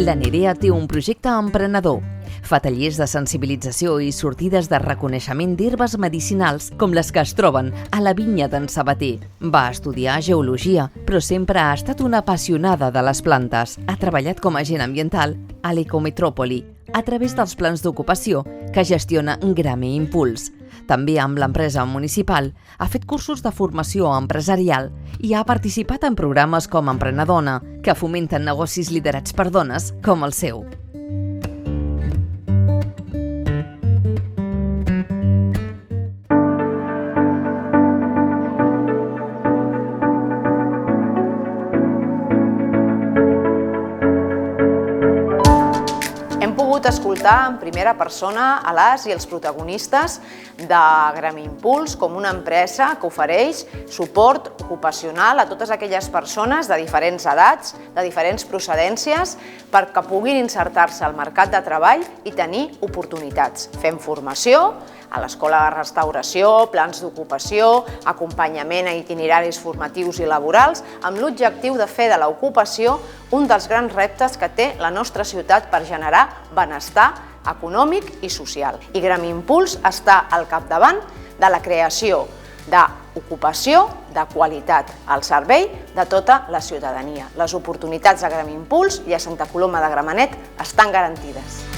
La Nerea té un projecte emprenedor. Fa tallers de sensibilització i sortides de reconeixement d'herbes medicinals com les que es troben a la vinya d'en Sabater. Va estudiar geologia, però sempre ha estat una apassionada de les plantes. Ha treballat com a agent ambiental a l'Ecometrópoli a través dels plans d'ocupació que gestiona Grami Impuls. També amb l'empresa municipal ha fet cursos de formació empresarial i ha participat en programes com Emprenedona, que fomenten negocis liderats per dones com el seu. Hem pogut escoltar en primera persona a les i els protagonistes de Grami Impuls com una empresa que ofereix suport ocupacional a totes aquelles persones de diferents edats, de diferents procedències, perquè puguin insertar-se al mercat de treball i tenir oportunitats. Fem formació a l'Escola de Restauració, plans d'ocupació, acompanyament a itineraris formatius i laborals, amb l'objectiu de fer de l'ocupació un dels grans reptes que té la nostra ciutat per generar benestar econòmic i social. I Grami Impuls està al capdavant de la creació d'ocupació de qualitat al servei de tota la ciutadania. Les oportunitats de Grami Impuls i a Santa Coloma de Gramenet estan garantides.